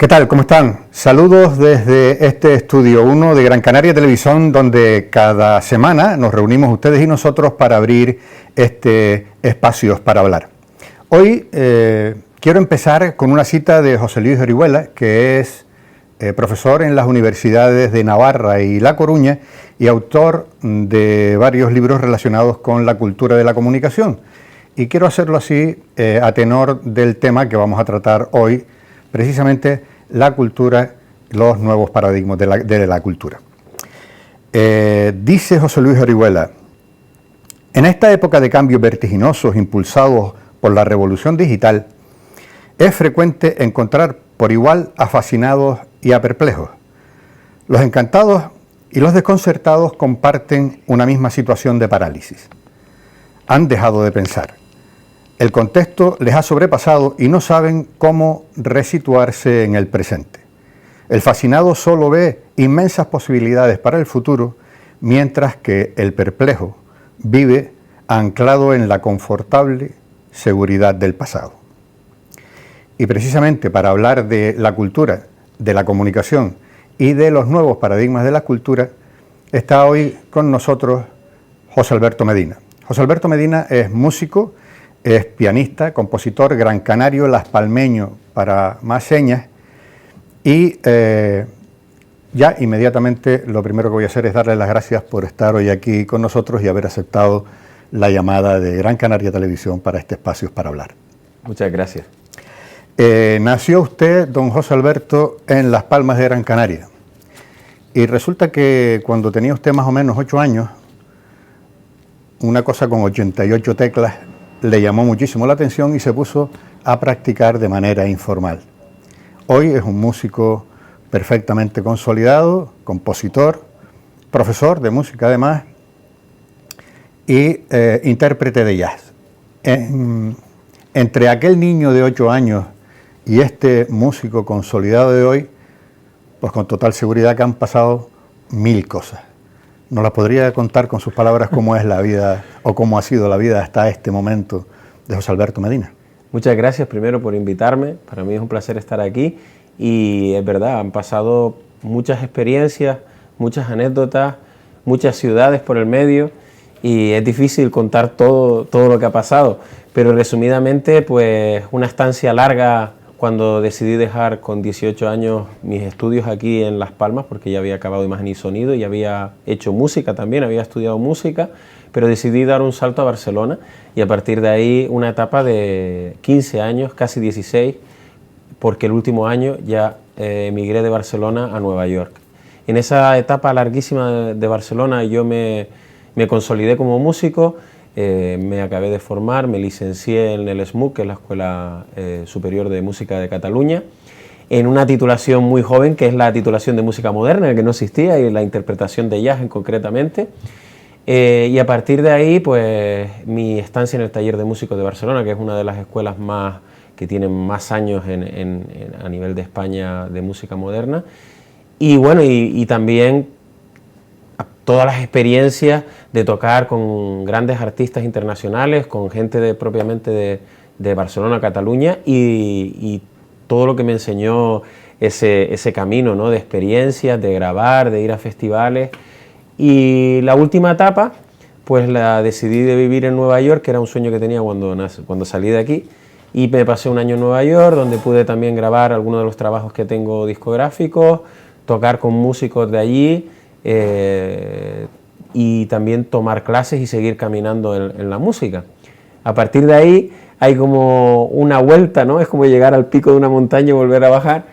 ¿Qué tal? ¿Cómo están? Saludos desde este Estudio 1 de Gran Canaria Televisión, donde cada semana nos reunimos ustedes y nosotros para abrir espacios para hablar. Hoy quiero empezar con una cita de José Luis Orihuela, que es profesor en las universidades de Navarra y La Coruña y autor de varios libros relacionados con la cultura de la comunicación. Y quiero hacerlo así a tenor del tema que vamos a tratar hoy, precisamente la cultura, los nuevos paradigmas de la cultura. Dice José Luis Orihuela: en esta época de cambios vertiginosos impulsados por la revolución digital, es frecuente encontrar por igual a fascinados y a perplejos. Los encantados y los desconcertados comparten una misma situación de parálisis. Han dejado de pensar. El contexto les ha sobrepasado y no saben cómo resituarse en el presente. El fascinado solo ve inmensas posibilidades para el futuro, mientras que el perplejo vive anclado en la confortable seguridad del pasado. Y precisamente para hablar de la cultura, de la comunicación y de los nuevos paradigmas de la cultura, está hoy con nosotros José Alberto Medina. José Alberto Medina es músico, es pianista, compositor, gran canario, laspalmeño para más señas, y ya inmediatamente lo primero que voy a hacer es darle las gracias por estar hoy aquí con nosotros y haber aceptado la llamada de Gran Canaria Televisión para este espacio para hablar. Muchas gracias. Nació usted, don José Alberto, en Las Palmas de Gran Canaria, y resulta que cuando tenía usted más o menos 8 años, una cosa con 88 teclas le llamó muchísimo la atención y se puso a practicar de manera informal. Hoy es un músico perfectamente consolidado, compositor, profesor de música además y intérprete de jazz. Entre aquel niño de 8 años y este músico consolidado de hoy, pues con total seguridad que han pasado 1000 cosas. ¿Nos la podría contar con sus palabras cómo es la vida o cómo ha sido la vida hasta este momento de José Alberto Medina? Muchas gracias primero por invitarme, para mí es un placer estar aquí y es verdad, han pasado muchas experiencias, muchas anécdotas, muchas ciudades por el medio y es difícil contar todo lo que ha pasado, pero resumidamente pues una estancia larga cuando decidí dejar con 18 años mis estudios aquí en Las Palmas, porque ya había acabado imagen y sonido y había hecho música también, había estudiado música, pero decidí dar un salto a Barcelona y a partir de ahí una etapa de 15 años, casi 16, porque el último año ya emigré de Barcelona a Nueva York. En esa etapa larguísima de Barcelona yo me consolidé como músico, me acabé de formar, me licencié en el SMUC, que es la Escuela Superior de Música de Cataluña, en una titulación muy joven, que es la titulación de música moderna, que no existía, y la interpretación de jazz concretamente. Y a partir de ahí, pues mi estancia en el Taller de Músicos de Barcelona, que es una de las escuelas que tienen más años a nivel de España de música moderna, y bueno, y también todas las experiencias de tocar con grandes artistas internacionales, con gente propiamente de Barcelona, Cataluña, y todo lo que me enseñó ese camino, ¿no?, de experiencias, de grabar, de ir a festivales. Y la última etapa, pues la decidí de vivir en Nueva York, que era un sueño que tenía cuando salí de aquí, y me pasé un año en Nueva York, donde pude también grabar algunos de los trabajos que tengo discográficos, tocar con músicos de allí, y también tomar clases y seguir caminando en la música. A partir de ahí hay como una vuelta, ¿no? Es como llegar al pico de una montaña y volver a bajar,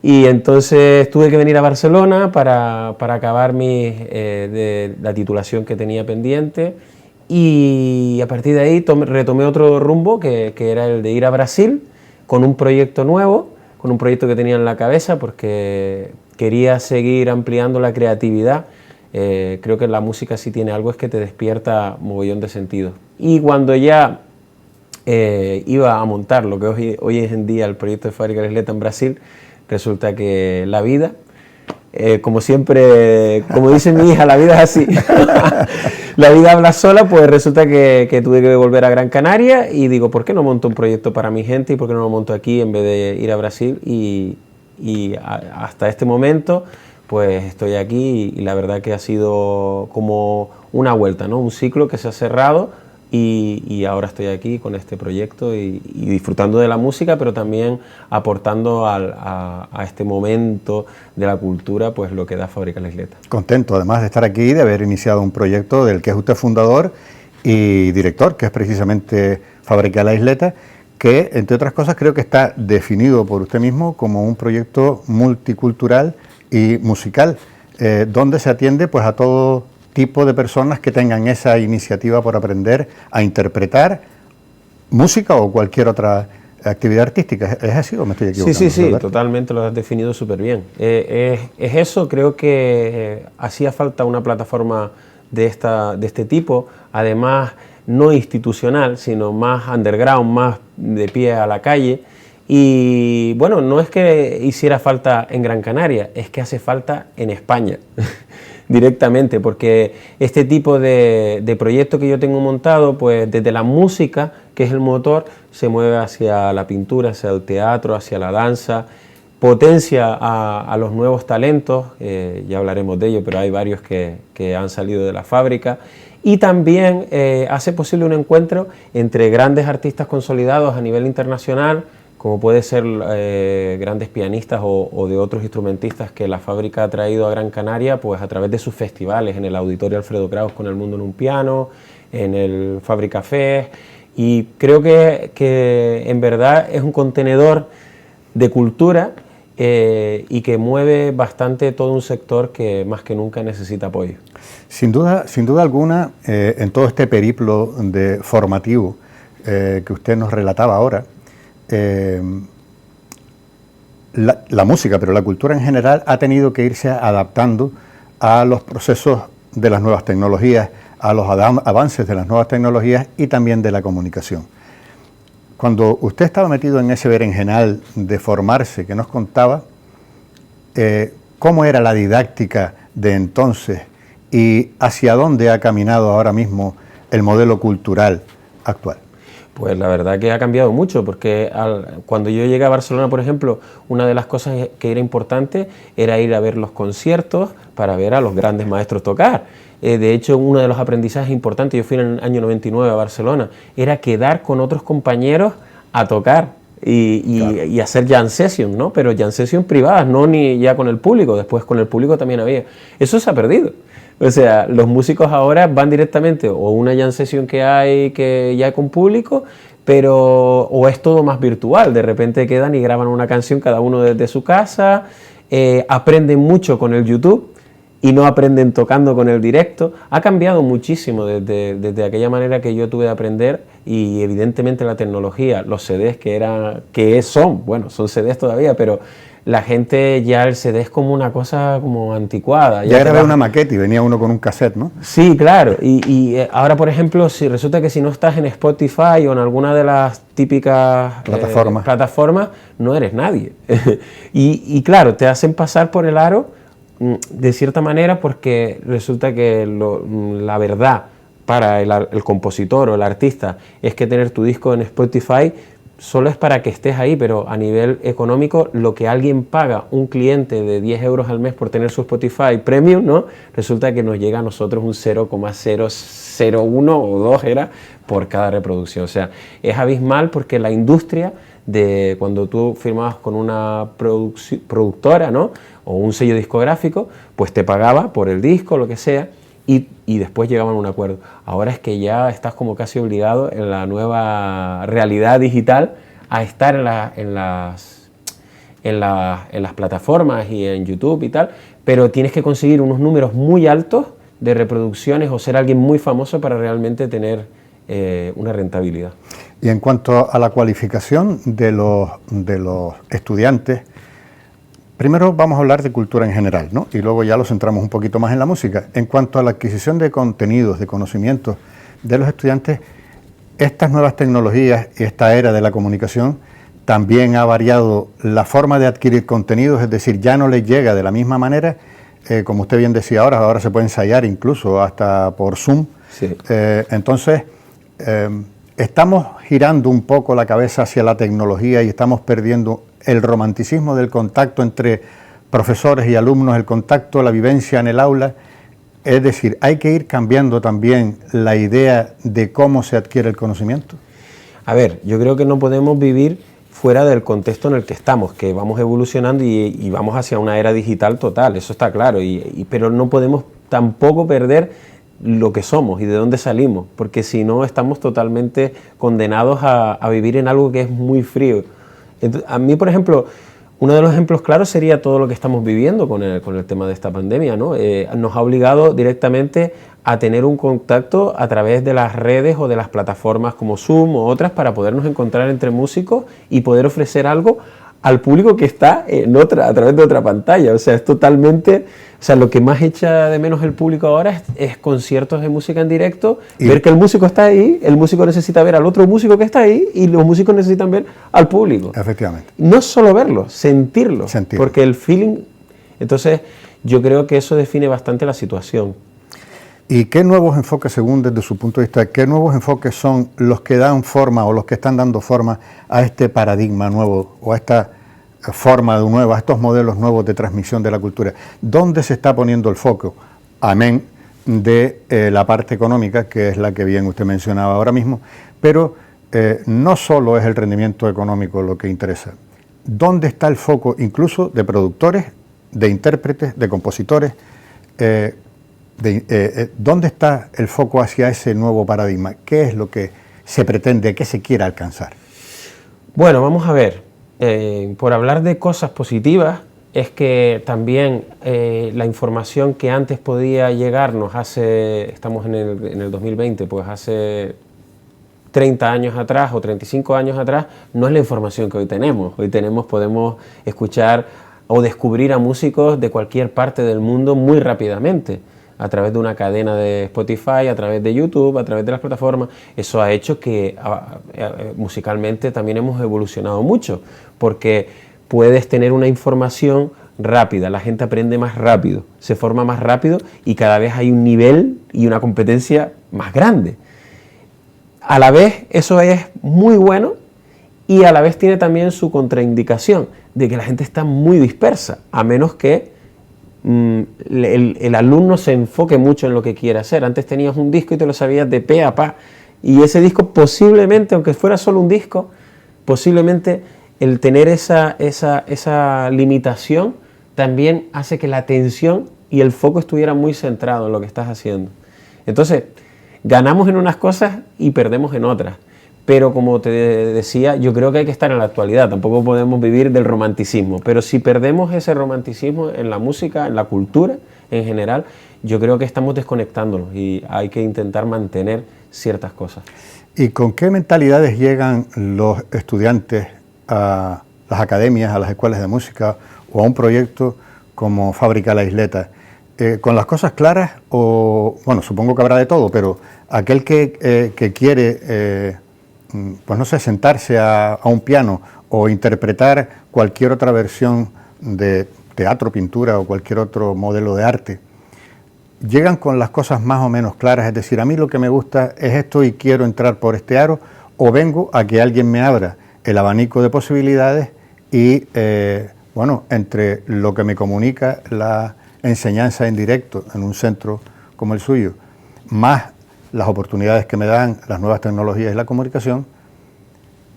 y entonces tuve que venir a Barcelona para acabar la titulación que tenía pendiente, y a partir de ahí retomé otro rumbo que era el de ir a Brasil con un proyecto nuevo, con un proyecto que tenía en la cabeza porque quería seguir ampliando la creatividad. Creo que la música sí tiene algo, es que te despierta mogollón de sentido. Y cuando ya iba a montar lo que hoy es en día el proyecto de Fábrica de Isleta en Brasil, resulta que la vida, como siempre, como dice mi hija, la vida es así. La vida habla sola, pues resulta que tuve que volver a Gran Canaria y digo, ¿por qué no monto un proyecto para mi gente y por qué no lo monto aquí en vez de ir a Brasil? Y hasta este momento pues estoy aquí y la verdad que ha sido como una vuelta, ¿no? Un ciclo que se ha cerrado y ahora estoy aquí con este proyecto y disfrutando de la música, pero también aportando a este momento de la cultura, pues lo que da Fábrica La Isleta. Contento además de estar aquí, de haber iniciado un proyecto del que es usted fundador y director, que es precisamente Fábrica La Isleta, que entre otras cosas creo que está definido por usted mismo como un proyecto multicultural y musical, donde se atiende pues a todo tipo de personas que tengan esa iniciativa por aprender a interpretar música o cualquier otra actividad artística. ¿Es así o me estoy equivocando? Sí, ¿verdad? Totalmente, lo has definido súper bien. Es eso, creo que hacía falta una plataforma de este tipo, además no institucional, sino más underground, más de pie a la calle. Y bueno, no es que hiciera falta en Gran Canaria, es que hace falta en España directamente, porque este tipo de proyecto que yo tengo montado, pues desde la música, que es el motor, se mueve hacia la pintura, hacia el teatro, hacia la danza, potencia a los nuevos talentos, ya hablaremos de ello, pero hay varios que han salido de la fábrica, y también hace posible un encuentro entre grandes artistas consolidados a nivel internacional, como puede ser grandes pianistas o de otros instrumentistas que la fábrica ha traído a Gran Canaria, pues a través de sus festivales, en el Auditorio Alfredo Kraus con El Mundo en un Piano, en el Fábrica Fest, y creo que en verdad es un contenedor de cultura y que mueve bastante todo un sector que más que nunca necesita apoyo. Sin duda alguna, en todo este periplo formativo que usted nos relataba ahora, la música, pero la cultura en general ha tenido que irse adaptando a los procesos de las nuevas tecnologías, a los avances de las nuevas tecnologías y también de la comunicación. Cuando usted estaba metido en ese berenjenal de formarse que nos contaba, ¿cómo era la didáctica de entonces y hacia dónde ha caminado ahora mismo el modelo cultural actual? Pues la verdad que ha cambiado mucho, porque cuando yo llegué a Barcelona, por ejemplo, una de las cosas que era importante era ir a ver los conciertos para ver a los grandes maestros tocar. De hecho, uno de los aprendizajes importantes, yo fui en el año 99 a Barcelona, era quedar con otros compañeros a tocar y hacer jam sessions, ¿no? Pero jam sessions privadas, no ni ya con el público, después con el público también había. Eso se ha perdido. O sea, los músicos ahora van directamente o una jam session que hay que ya con público, o es todo más virtual. De repente quedan y graban una canción cada uno desde su casa, aprenden mucho con el YouTube y no aprenden tocando con el directo. Ha cambiado muchísimo desde aquella manera que yo tuve de aprender, y evidentemente la tecnología, los CDs son CDs todavía, pero la gente ya el CD es como una cosa como anticuada. Ya grabé una maqueta y venía uno con un cassette, ¿no? Sí, claro. Y ahora, por ejemplo, resulta que si no estás en Spotify o en alguna de las típicas plataformas, no eres nadie. y claro, te hacen pasar por el aro de cierta manera, porque resulta que la verdad para el compositor o el artista es que tener tu disco en Spotify solo es para que estés ahí, pero a nivel económico, lo que alguien paga, un cliente de 10 euros al mes por tener su Spotify Premium, ¿no? Resulta que nos llega a nosotros un 0,001 o 2 era por cada reproducción. O sea, es abismal, porque la industria de cuando tú firmabas con una productora, ¿no? O un sello discográfico, pues te pagaba por el disco, lo que sea, y después llegaban a un acuerdo. Ahora es que ya estás como casi obligado en la nueva realidad digital a estar en las plataformas y en YouTube y tal, pero tienes que conseguir unos números muy altos de reproducciones o ser alguien muy famoso para realmente tener una rentabilidad. Y en cuanto a la cualificación de los estudiantes, primero vamos a hablar de cultura en general, ¿no? Y luego ya lo centramos un poquito más en la música. En cuanto a la adquisición de contenidos, de conocimientos de los estudiantes, estas nuevas tecnologías y esta era de la comunicación también ha variado la forma de adquirir contenidos, es decir, ya no les llega de la misma manera, como usted bien decía ahora se puede ensayar incluso hasta por Zoom. Sí. Entonces, estamos girando un poco la cabeza hacia la tecnología y estamos perdiendo el romanticismo del contacto entre profesores y alumnos, el contacto, la vivencia en el aula. Es decir, hay que ir cambiando también la idea de cómo se adquiere el conocimiento. A ver, yo creo que no podemos vivir fuera del contexto en el que estamos, que vamos evolucionando y vamos hacia una era digital total, eso está claro, pero no podemos tampoco perder lo que somos y de dónde salimos, porque si no estamos totalmente condenados a vivir en algo que es muy frío. Entonces, a mí, por ejemplo, uno de los ejemplos claros sería todo lo que estamos viviendo con el tema de esta pandemia, ¿no? Nos ha obligado directamente a tener un contacto a través de las redes o de las plataformas como Zoom o otras para podernos encontrar entre músicos y poder ofrecer algo al público que está a través de otra pantalla. O sea, es totalmente... O sea, lo que más echa de menos el público ahora es conciertos de música en directo, ver que el músico está ahí, el músico necesita ver al otro músico que está ahí y los músicos necesitan ver al público. Efectivamente. No es solo verlo, sentirlo. Porque el feeling... Entonces, yo creo que eso define bastante la situación. ¿Y qué nuevos enfoques, según desde su punto de vista, qué nuevos enfoques son los que dan forma o los que están dando forma a este paradigma nuevo o a esta forma nueva, a estos modelos nuevos de transmisión de la cultura? ¿Dónde se está poniendo el foco? Amén de la parte económica, que es la que bien usted mencionaba ahora mismo, pero no solo es el rendimiento económico lo que interesa. ¿Dónde está el foco incluso de productores, de intérpretes, de compositores? ¿Dónde está el foco hacia ese nuevo paradigma? ¿Qué es lo que se pretende, qué se quiere alcanzar? Bueno, vamos a ver. Por hablar de cosas positivas, es que también la información que antes podía llegarnos estamos en el 2020, pues hace 30 años atrás o 35 años atrás, no es la información que hoy tenemos. Hoy podemos escuchar o descubrir a músicos de cualquier parte del mundo muy rápidamente, a través de una cadena de Spotify, a través de YouTube, a través de las plataformas. Eso ha hecho que musicalmente también hemos evolucionado mucho, porque puedes tener una información rápida, la gente aprende más rápido, se forma más rápido y cada vez hay un nivel y una competencia más grande. A la vez eso es muy bueno y a la vez tiene también su contraindicación de que la gente está muy dispersa, a menos que el alumno se enfoque mucho en lo que quiere hacer. Antes tenías un disco y te lo sabías de pe a pa, y ese disco posiblemente, aunque fuera solo un disco, posiblemente el tener esa limitación también hace que la atención y el foco estuviera muy centrado en lo que estás haciendo. Entonces, ganamos en unas cosas y perdemos en otras. Pero como te decía, yo creo que hay que estar en la actualidad, tampoco podemos vivir del romanticismo, pero si perdemos ese romanticismo en la música, en la cultura en general, yo creo que estamos desconectándonos y hay que intentar mantener ciertas cosas. ¿Y con qué mentalidades llegan los estudiantes a las academias, a las escuelas de música o a un proyecto como Fábrica La Isleta? ¿Con las cosas claras o, bueno, supongo que habrá de todo, pero aquel que quiere... pues no sé, sentarse a un piano o interpretar cualquier otra versión de teatro, pintura o cualquier otro modelo de arte, llegan con las cosas más o menos claras, es decir, a mí lo que me gusta es esto y quiero entrar por este aro, o vengo a que alguien me abra el abanico de posibilidades y, bueno, entre lo que me comunica la enseñanza en directo en un centro como el suyo, más las oportunidades que me dan las nuevas tecnologías y la comunicación,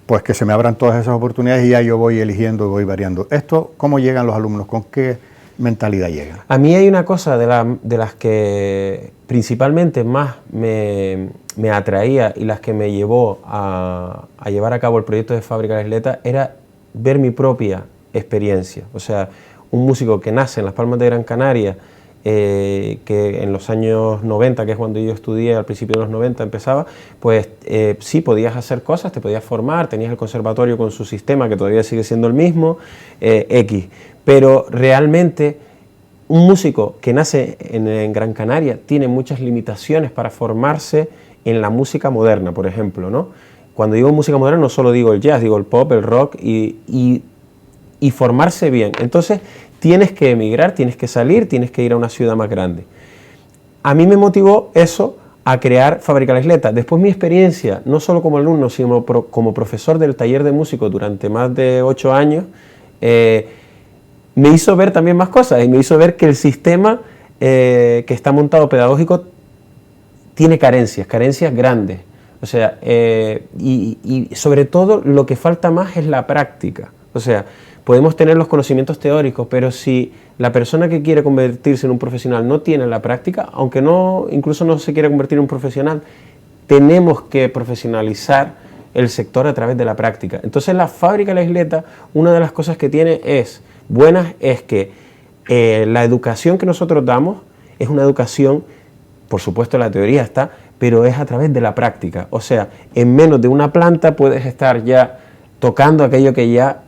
pues que se me abran todas esas oportunidades y ya yo voy eligiendo y voy variando. ¿Esto cómo llegan los alumnos? ¿Con qué mentalidad llegan? A mí hay una cosa de las que principalmente más me atraía y las que me llevó a llevar a cabo el proyecto de Fábrica La Isleta era ver mi propia experiencia. O sea, un músico que nace en Las Palmas de Gran Canaria, que en los años 90, que es cuando yo estudié, al principio de los 90 empezaba, pues sí podías hacer cosas, te podías formar, tenías el conservatorio con su sistema, que todavía sigue siendo el mismo, pero realmente un músico que nace en Gran Canaria tiene muchas limitaciones para formarse en la música moderna, por ejemplo, ¿no? Cuando digo música moderna no solo digo el jazz, digo el pop, el rock y formarse bien. Entonces tienes que emigrar, tienes que salir, tienes que ir a una ciudad más grande. A mí me motivó eso a crear Fábrica La Isleta. Después mi experiencia, no solo como alumno, sino como profesor del taller de músico durante más de 8 años, me hizo ver también más cosas y me hizo ver que el sistema que está montado pedagógico tiene carencias grandes. O sea, y sobre todo lo que falta más es la práctica. O sea, podemos tener los conocimientos teóricos, pero si la persona que quiere convertirse en un profesional no tiene la práctica, aunque incluso no se quiera convertir en un profesional, tenemos que profesionalizar el sector a través de la práctica. Entonces la Fábrica La Isleta, una de las cosas que tiene buenas es que la educación que nosotros damos es una educación, por supuesto la teoría está, pero es a través de la práctica. O sea, en menos de una planta puedes estar ya tocando aquello que ya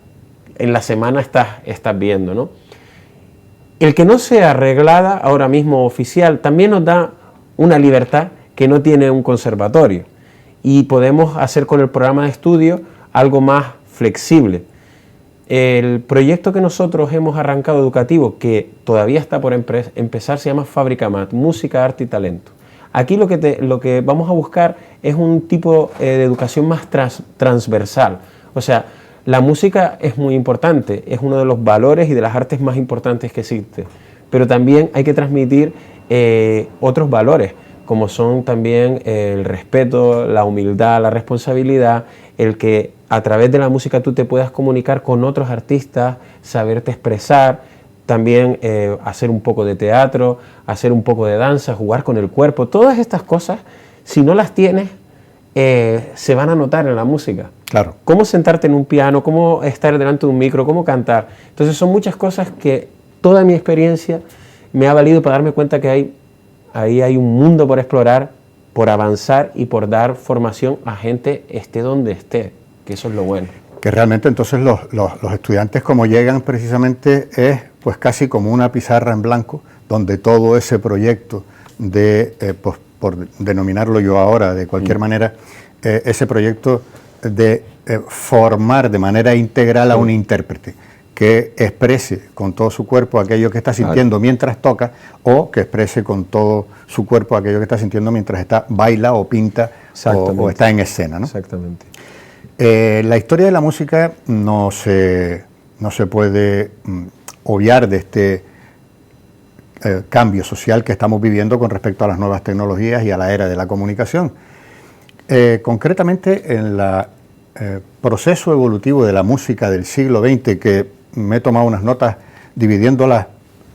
en la semana estás viendo, ¿no? El que no sea reglada ahora mismo oficial también nos da una libertad que no tiene un conservatorio y podemos hacer con el programa de estudio algo más flexible. El proyecto que nosotros hemos arrancado educativo, que todavía está por empezar, se llama Fábrica Mat, Música, Arte y Talento. Aquí lo que vamos a buscar es un tipo de educación más transversal. O sea, la música es muy importante, es uno de los valores y de las artes más importantes que existe, pero también hay que transmitir otros valores, como son también el respeto, la humildad, la responsabilidad, el que a través de la música tú te puedas comunicar con otros artistas, saberte expresar, también hacer un poco de teatro, hacer un poco de danza, jugar con el cuerpo. Todas estas cosas, si no las tienes, se van a notar en la música. Claro. Cómo sentarte en un piano, cómo estar delante de un micro, cómo cantar. Entonces son muchas cosas que toda mi experiencia me ha valido para darme cuenta que ahí hay un mundo por explorar, por avanzar y por dar formación a gente esté donde esté, que eso es lo bueno. Que realmente entonces los estudiantes como llegan precisamente es pues casi como una pizarra en blanco, donde todo ese proyecto de, pues, por denominarlo yo ahora de cualquier manera, ese proyecto de formar de manera integral a un intérprete que exprese con todo su cuerpo aquello que está sintiendo mientras toca, o que exprese con todo su cuerpo aquello que está sintiendo mientras baila o pinta o está en escena, ¿no? Exactamente. La historia de la música no se puede obviar de este cambio social que estamos viviendo con respecto a las nuevas tecnologías y a la era de la comunicación. Concretamente en el proceso evolutivo de la música del siglo XX, que me he tomado unas notas dividiéndolas,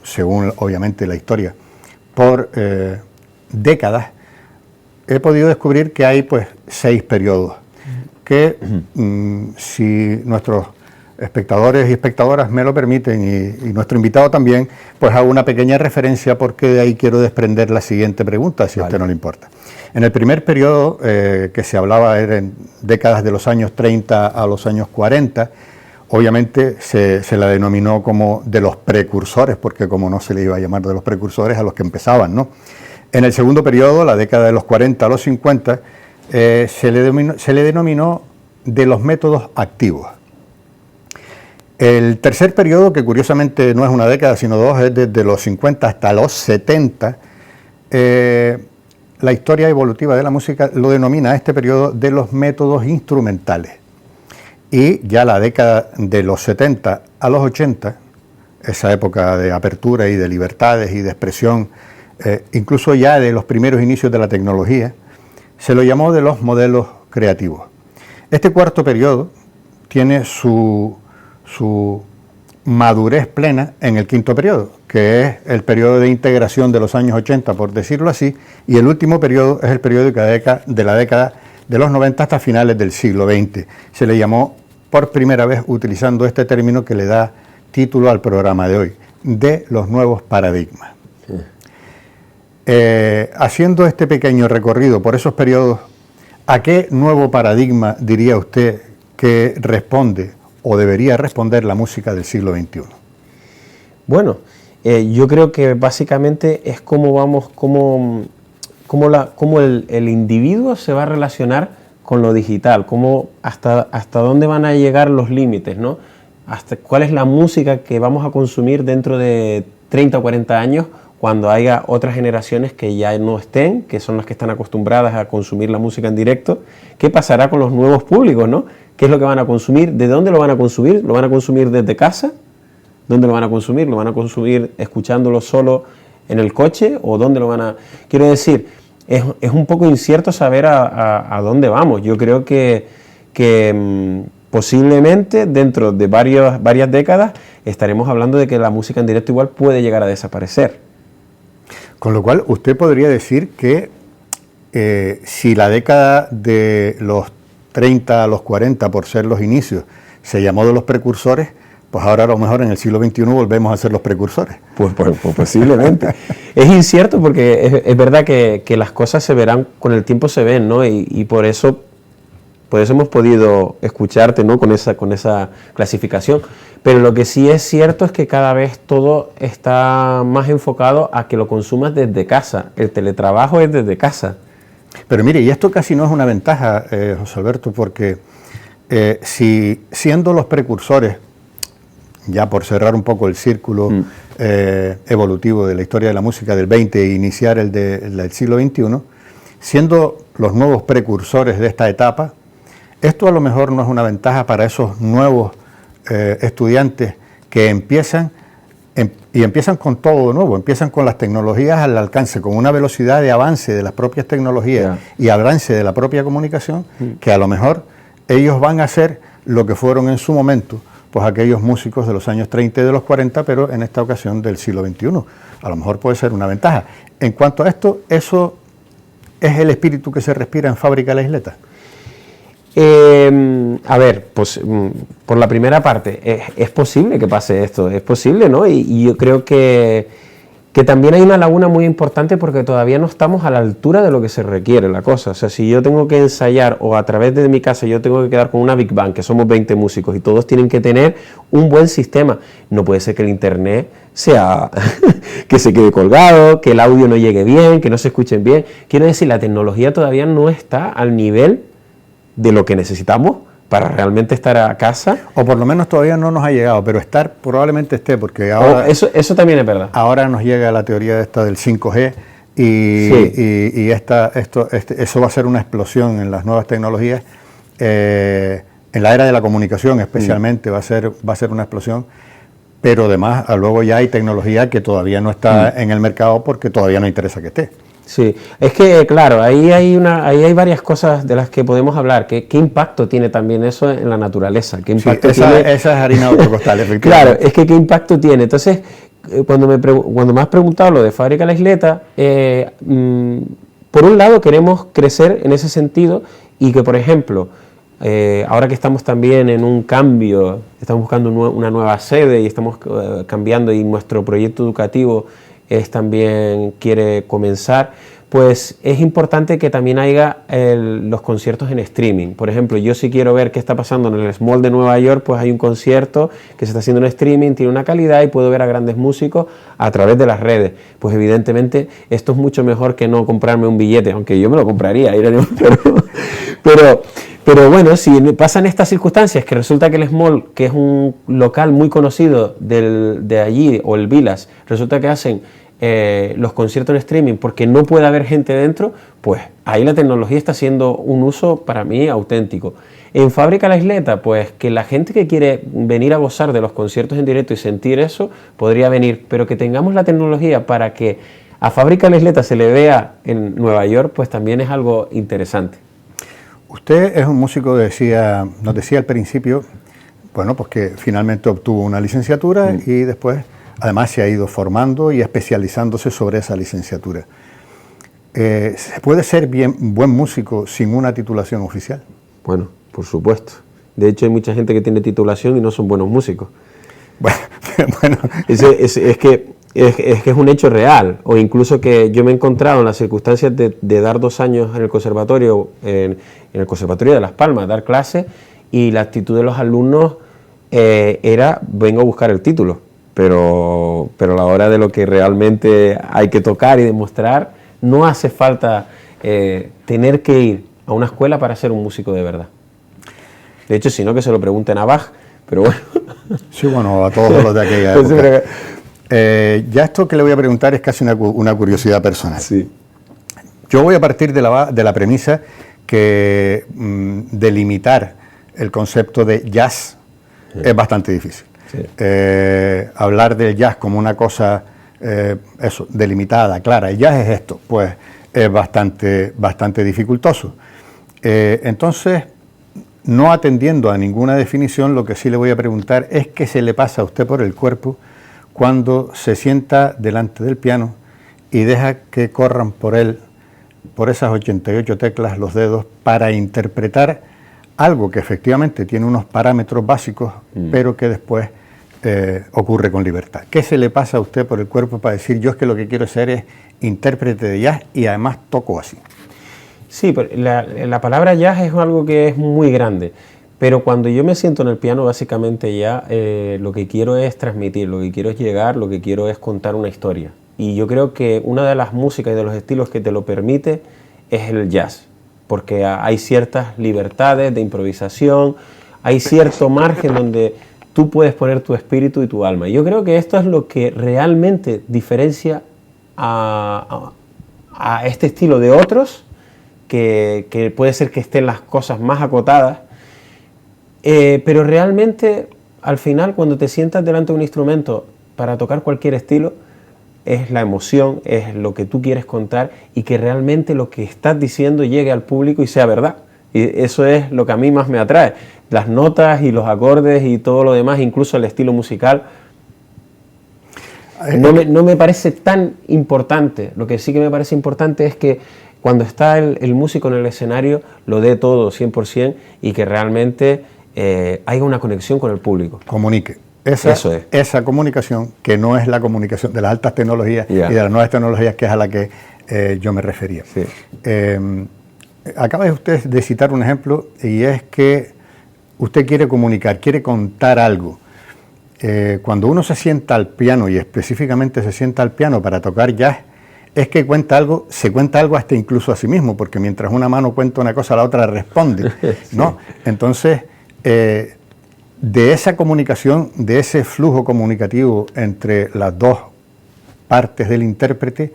según obviamente la historia, por décadas, he podido descubrir que hay pues 6 periodos, que si nuestros espectadores y espectadoras me lo permiten y nuestro invitado también, pues hago una pequeña referencia porque de ahí quiero desprender la siguiente pregunta, si a usted no le importa. En el primer periodo que se hablaba era en décadas de los años 30 a los años 40, obviamente se la denominó como de los precursores, porque como no se le iba a llamar de los precursores a los que empezaban, ¿no? En el segundo periodo, la década de los 40 a los 50, se le denominó de los métodos activos. El tercer periodo, que curiosamente no es una década sino 2, es desde los 50 hasta los 70, la historia evolutiva de la música lo denomina a este periodo de los métodos instrumentales. Y ya la década de los 70 a los 80, esa época de apertura y de libertades y de expresión, incluso ya de los primeros inicios de la tecnología, se lo llamó de los modelos creativos. Este cuarto periodo tiene su madurez plena en el quinto periodo, que es el periodo de integración de los años 80, por decirlo así, y el último periodo es el periodo de la década de los 90 hasta finales del siglo XX. Se le llamó por primera vez, utilizando este término que le da título al programa de hoy, de los nuevos paradigmas. Haciendo este pequeño recorrido por esos periodos, ¿a qué nuevo paradigma diría usted que responde o debería responder la música del siglo XXI? Bueno, yo creo que básicamente es cómo el individuo se va a relacionar con lo digital, hasta dónde van a llegar los límites, ¿no? Cuál es la música que vamos a consumir dentro de 30 o 40 años cuando haya otras generaciones que ya no estén, que son las que están acostumbradas a consumir la música en directo, ¿qué pasará con los nuevos públicos, no? ¿Qué es lo que van a consumir? ¿De dónde lo van a consumir? ¿Lo van a consumir desde casa? ¿Dónde lo van a consumir? ¿Lo van a consumir escuchándolo solo en el coche? ¿O dónde lo van a...? Quiero decir, es un poco incierto saber a dónde vamos. Yo creo que posiblemente dentro de varias décadas estaremos hablando de que la música en directo igual puede llegar a desaparecer. Con lo cual, usted podría decir que si la década de los 30 a los 40, por ser los inicios, se llamó de los precursores, pues ahora a lo mejor en el siglo XXI volvemos a ser los precursores. Pues posiblemente. Es incierto porque es verdad que las cosas se verán, con el tiempo se ven, ¿no? Y por eso hemos podido escucharte, ¿no? con esa clasificación. Pero lo que sí es cierto es que cada vez todo está más enfocado a que lo consumas desde casa. El teletrabajo es desde casa. Pero mire, y esto casi no es una ventaja, José Alberto, porque si siendo los precursores, ya por cerrar un poco el círculo evolutivo de la historia de la música del 20 e iniciar el del siglo XXI, siendo los nuevos precursores de esta etapa, esto a lo mejor no es una ventaja para esos nuevos estudiantes que empiezan con todo de nuevo, empiezan con las tecnologías al alcance, con una velocidad de avance de las propias tecnologías y avance de la propia comunicación, que a lo mejor ellos van a hacer lo que fueron en su momento, pues aquellos músicos de los años 30 y de los 40, pero en esta ocasión del siglo XXI. A lo mejor puede ser una ventaja. En cuanto a esto, ¿eso es el espíritu que se respira en Fábrica La Isleta? A ver, pues por la primera parte, es posible que pase esto, es posible, ¿no? Y yo creo que también hay una laguna muy importante porque todavía no estamos a la altura de lo que se requiere la cosa. O sea, si yo tengo que ensayar o a través de mi casa yo tengo que quedar con una Big Band, que somos 20 músicos y todos tienen que tener un buen sistema, no puede ser que el internet sea que se quede colgado, que el audio no llegue bien, que no se escuchen bien. Quiero decir, la tecnología todavía no está al nivel de lo que necesitamos para realmente estar a casa. O por lo menos todavía no nos ha llegado, pero estar probablemente esté, porque ahora... Eso también es verdad. Ahora nos llega la teoría esta del 5G y eso va a ser una explosión en las nuevas tecnologías. En la era de la comunicación especialmente va a ser una explosión, pero además luego ya hay tecnología que todavía no está en el mercado porque todavía no interesa que esté. Sí, es que claro, ahí hay varias cosas de las que podemos hablar. ¿Qué impacto tiene también eso en la naturaleza? ¿Qué impacto tiene? Esa es harina de otro costal, efectivamente. Claro, es que ¿qué impacto tiene? Entonces, cuando me has preguntado lo de Fábrica La Isleta, por un lado queremos crecer en ese sentido y que, por ejemplo, ahora que estamos también en un cambio, estamos buscando una nueva sede y estamos cambiando y nuestro proyecto educativo también quiere comenzar, pues es importante que también haya los conciertos en streaming. Por ejemplo, yo si quiero ver qué está pasando en el Small de Nueva York, pues hay un concierto que se está haciendo en streaming, tiene una calidad y puedo ver a grandes músicos a través de las redes. Pues evidentemente esto es mucho mejor que no comprarme un billete, aunque yo me lo compraría, pero bueno, si pasan estas circunstancias, que resulta que el Small, que es un local muy conocido de allí, o el Vilas, resulta que hacen los conciertos en streaming porque no puede haber gente dentro, pues ahí la tecnología está haciendo un uso para mí auténtico. En Fábrica La Isleta, pues que la gente que quiere venir a gozar de los conciertos en directo y sentir eso, podría venir, pero que tengamos la tecnología para que a Fábrica La Isleta se le vea en Nueva York, pues también es algo interesante. Usted es un músico, nos decía al principio, bueno, pues que finalmente obtuvo una licenciatura y después además se ha ido formando y especializándose sobre esa licenciatura. ¿Se puede ser buen músico sin una titulación oficial? Bueno, por supuesto. De hecho hay mucha gente que tiene titulación y no son buenos músicos. Bueno. Es que es un hecho real, o incluso que yo me he encontrado en las circunstancias de dar 2 años en el conservatorio, en el Conservatorio de Las Palmas, dar clases, y la actitud de los alumnos era, vengo a buscar el título, pero a la hora de lo que realmente hay que tocar y demostrar, no hace falta tener que ir a una escuela para ser un músico de verdad. De hecho, si no, que se lo pregunten a Bach, pero bueno. Sí, bueno, a todos los de aquella época. Ya esto que le voy a preguntar es casi una curiosidad personal. Sí. Yo voy a partir de la premisa que delimitar el concepto de jazz es bastante difícil. Sí. Hablar del jazz como una cosa delimitada, clara, el jazz es esto, pues es bastante dificultoso. Entonces, no atendiendo a ninguna definición, lo que sí le voy a preguntar es qué se le pasa a usted por el cuerpo cuando se sienta delante del piano y deja que corran por él, por esas 88 teclas, los dedos, para interpretar algo que efectivamente tiene unos parámetros básicos, pero que después ocurre con libertad. ¿Qué se le pasa a usted por el cuerpo para decir, yo es que lo que quiero ser es intérprete de jazz y además toco así? Sí, pero la palabra jazz es algo que es muy grande, pero cuando yo me siento en el piano, básicamente ya lo que quiero es transmitir, lo que quiero es llegar, lo que quiero es contar una historia. Y yo creo que una de las músicas y de los estilos que te lo permite es el jazz, porque hay ciertas libertades de improvisación, hay cierto margen donde tú puedes poner tu espíritu y tu alma. Yo creo que esto es lo que realmente diferencia a este estilo de otros, que puede ser que estén las cosas más acotadas, pero realmente al final cuando te sientas delante de un instrumento para tocar cualquier estilo, es la emoción, es lo que tú quieres contar y que realmente lo que estás diciendo llegue al público y sea verdad. Y eso es lo que a mí más me atrae. Las notas y los acordes y todo lo demás, incluso el estilo musical, no me parece tan importante. Lo que sí que me parece importante es que cuando está el músico en el escenario lo dé todo 100% y que realmente haya una conexión con el público. Comunique. Esa comunicación, que no es la comunicación de las altas tecnologías y de las nuevas tecnologías, que es a la que yo me refería. Sí. Acaba usted de citar un ejemplo, y es que usted quiere comunicar, quiere contar algo. Cuando uno se sienta al piano, y específicamente se sienta al piano para tocar jazz, es que se cuenta algo hasta incluso a sí mismo, porque mientras una mano cuenta una cosa, la otra responde, sí. ¿No? Entonces, de esa comunicación, de ese flujo comunicativo entre las dos partes del intérprete,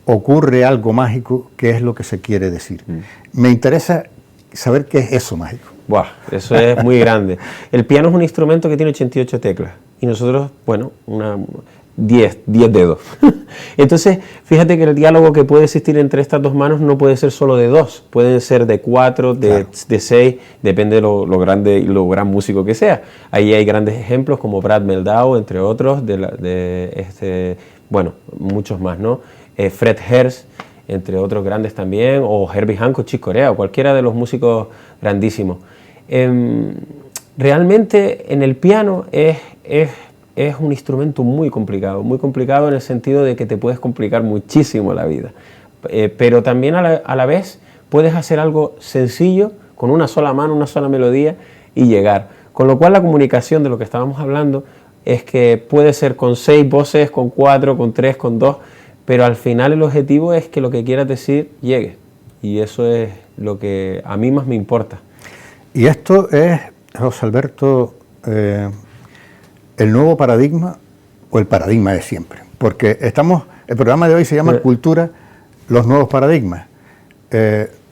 ocurre algo mágico, que es lo que se quiere decir. Me interesa saber qué es eso mágico. Buah, eso es muy grande. El piano es un instrumento que tiene 88 teclas y nosotros, bueno, 10 dedos. Entonces, fíjate que el diálogo que puede existir entre estas dos manos no puede ser solo de dos, pueden ser de 4, de 6, depende de lo grande y lo gran músico que sea. Ahí hay grandes ejemplos como Brad Meldau, entre otros, bueno, muchos más, ¿no? Fred Herz, entre otros grandes también, o Herbie Hancock, Chick Corea, o cualquiera de los músicos grandísimos. Realmente en el piano es un instrumento muy complicado en el sentido de que te puedes complicar muchísimo la vida, pero también a la vez puedes hacer algo sencillo con una sola mano, una sola melodía y llegar, con lo cual la comunicación de lo que estábamos hablando es que puede ser con 6 voces, con 4, con 3, con 2, pero al final el objetivo es que lo que quieras decir llegue, y eso es lo que a mí más me importa. Y esto es, José Alberto, el nuevo paradigma o el paradigma de siempre, porque el programa de hoy se llama Cultura, los nuevos paradigmas.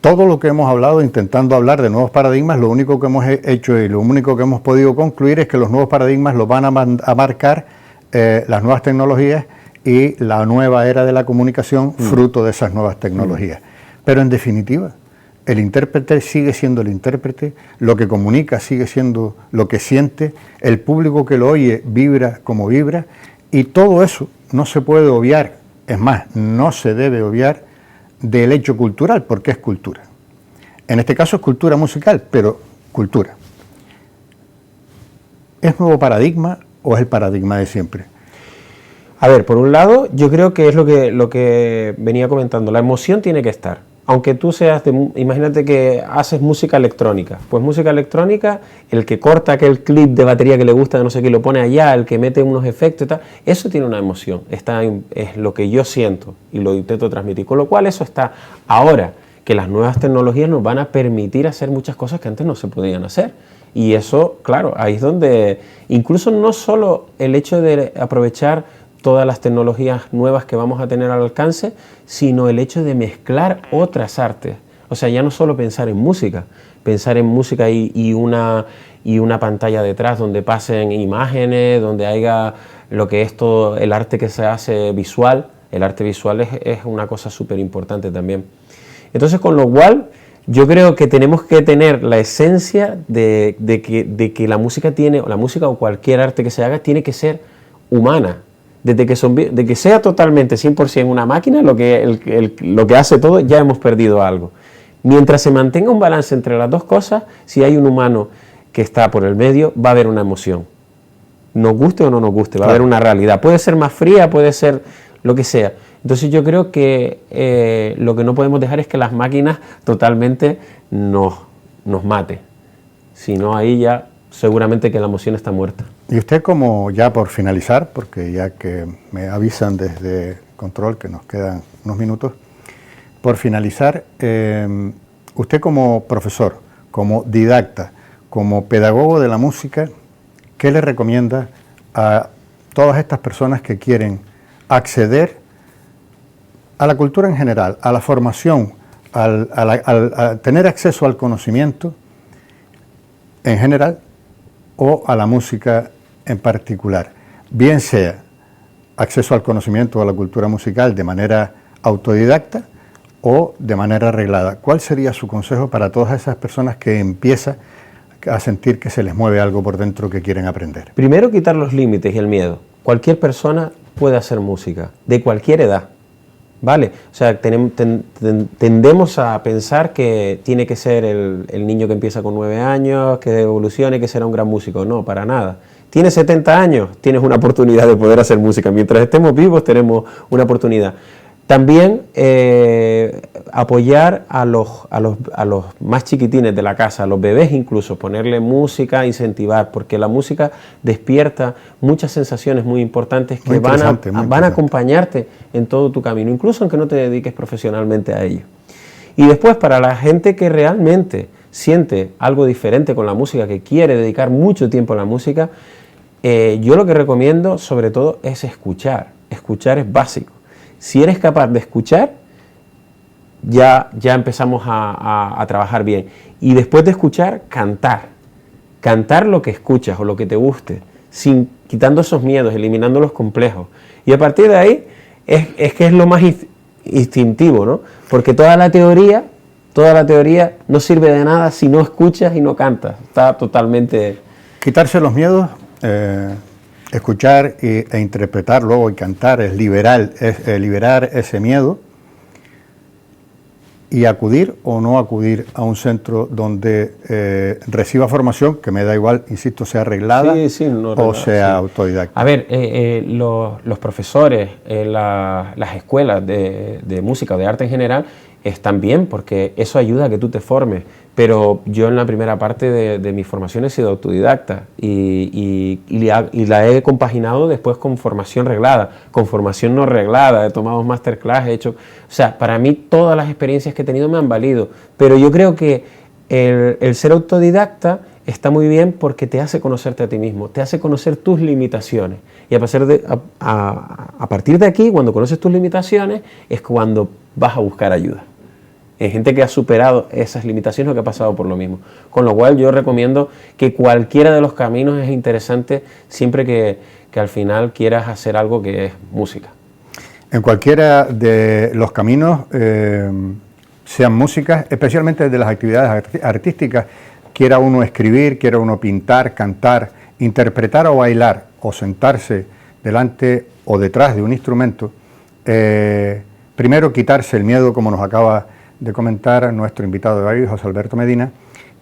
Todo lo que hemos hablado, intentando hablar de nuevos paradigmas, lo único que hemos hecho y lo único que hemos podido concluir es que los nuevos paradigmas los van a marcar las nuevas tecnologías y la nueva era de la comunicación, fruto de esas nuevas tecnologías. Pero en definitiva, el intérprete sigue siendo el intérprete, lo que comunica sigue siendo lo que siente, el público que lo oye vibra como vibra, y todo eso no se puede obviar, es más, no se debe obviar del hecho cultural, porque es cultura. En este caso es cultura musical, pero cultura. ¿Es nuevo paradigma o es el paradigma de siempre? A ver, por un lado, yo creo que es lo que venía comentando, la emoción tiene que estar. Aunque tú seas imagínate que haces música electrónica, pues música electrónica, el que corta aquel clip de batería que le gusta, no sé qué, lo pone allá, el que mete unos efectos y tal, eso tiene una emoción, es lo que yo siento y lo intento transmitir, con lo cual eso está. Ahora que las nuevas tecnologías nos van a permitir hacer muchas cosas que antes no se podían hacer, y eso, claro, ahí es donde, incluso no solo el hecho de aprovechar todas las tecnologías nuevas que vamos a tener al alcance, sino el hecho de mezclar otras artes. O sea, ya no solo pensar en música y una pantalla detrás donde pasen imágenes, donde haya lo que es todo el arte que se hace visual. El arte visual es una cosa súper importante también. Entonces, con lo cual, yo creo que tenemos que tener la esencia de que la música o cualquier arte que se haga tiene que ser humana. De que sea totalmente 100% una máquina, lo que hace todo, ya hemos perdido algo. Mientras se mantenga un balance entre las dos cosas, si hay un humano que está por el medio, va a haber una emoción. Nos guste o no nos guste, va a haber una realidad. Puede ser más fría, puede ser lo que sea. Entonces yo creo que lo que no podemos dejar es que las máquinas totalmente nos maten. Si no, ahí ya seguramente que la emoción está muerta. Y usted, como ya por finalizar, porque ya que me avisan desde control que nos quedan unos minutos, por finalizar, usted como profesor, como didacta, como pedagogo de la música, ¿qué le recomienda a todas estas personas que quieren acceder a la cultura en general, a la formación, a tener acceso al conocimiento en general o a la música en particular? Bien sea acceso al conocimiento o a la cultura musical de manera autodidacta o de manera reglada. ¿Cuál sería su consejo para todas esas personas que empiezan a sentir que se les mueve algo por dentro que quieren aprender? Primero, quitar los límites y el miedo. Cualquier persona puede hacer música, de cualquier edad, ¿vale? O sea, tendemos a pensar que tiene que ser el niño que empieza con 9 años, que evolucione, que será un gran músico. No, para nada. Tienes 70 años, tienes una oportunidad de poder hacer música. Mientras estemos vivos tenemos una oportunidad. También apoyar a los más chiquitines de la casa, a los bebés incluso, ponerle música, incentivar, porque la música despierta muchas sensaciones muy importantes que van a acompañarte en todo tu camino, incluso aunque no te dediques profesionalmente a ello. Y después, para la gente que realmente siente algo diferente con la música, que quiere dedicar mucho tiempo a la música, yo lo que recomiendo sobre todo es escuchar. Escuchar es básico. Si eres capaz de escuchar, ya empezamos a trabajar bien. Y después de escuchar, cantar. Cantar lo que escuchas o lo que te guste, quitando esos miedos, eliminando los complejos. Y a partir de ahí, es que es lo más instintivo, ¿no? Porque toda la teoría no sirve de nada si no escuchas y no cantas. Está totalmente... Quitarse los miedos... escuchar e interpretar luego y cantar es liberar ese miedo y acudir o no acudir a un centro donde reciba formación, que me da igual, insisto, sea arreglada o sea autodidacta. A ver, los profesores, las escuelas de música o de arte en general están bien porque eso ayuda a que tú te formes, pero yo en la primera parte de mi formación he sido autodidacta y la he compaginado después con formación reglada, con formación no reglada, he tomado masterclass, he hecho... O sea, para mí todas las experiencias que he tenido me han valido, pero yo creo que el ser autodidacta está muy bien porque te hace conocerte a ti mismo, te hace conocer tus limitaciones. Y a partir de aquí, cuando conoces tus limitaciones, es cuando vas a buscar ayuda. Hay gente que ha superado esas limitaciones o que ha pasado por lo mismo. Con lo cual yo recomiendo que cualquiera de los caminos es interesante siempre que al final quieras hacer algo que es música. En cualquiera de los caminos, sean músicas, especialmente de las actividades artísticas, quiera uno escribir, quiera uno pintar, cantar, interpretar o bailar, o sentarse delante o detrás de un instrumento, primero quitarse el miedo, como nos acaba de comentar nuestro invitado de hoy, José Alberto Medina,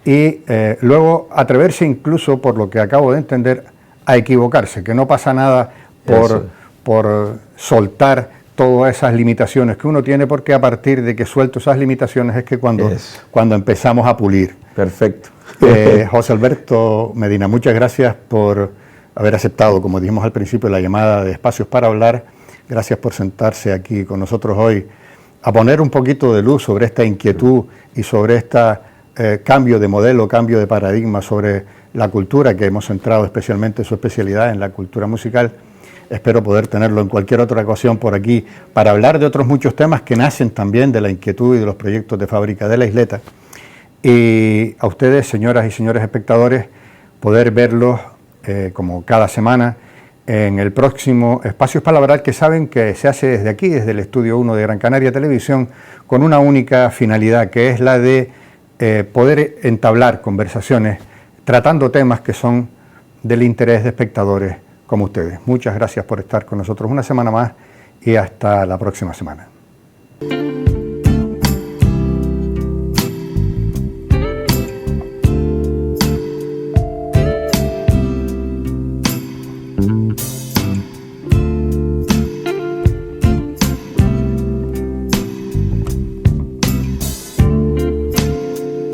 y luego atreverse incluso, por lo que acabo de entender, a equivocarse, que no pasa nada por soltar todas esas limitaciones que uno tiene, porque a partir de que suelto esas limitaciones es que cuando empezamos a pulir. Perfecto. José Alberto Medina, muchas gracias por haber aceptado, como dijimos al principio, la llamada de Espacios para Hablar. Gracias por sentarse aquí con nosotros hoy a poner un poquito de luz sobre esta inquietud y sobre este cambio de modelo, cambio de paradigma sobre la cultura, que hemos centrado especialmente su especialidad en la cultura musical. espero poder tenerlo en cualquier otra ocasión por aquí para hablar de otros muchos temas que nacen también de la inquietud y de los proyectos de Fábrica de la Isleta. Y a ustedes, señoras y señores espectadores, poder verlos como cada semana en el próximo Espacios Palabral, que saben que se hace desde aquí, desde el Estudio 1 de Gran Canaria Televisión, con una única finalidad, que es la de poder entablar conversaciones tratando temas que son del interés de espectadores como ustedes. Muchas gracias por estar con nosotros una semana más y hasta la próxima semana.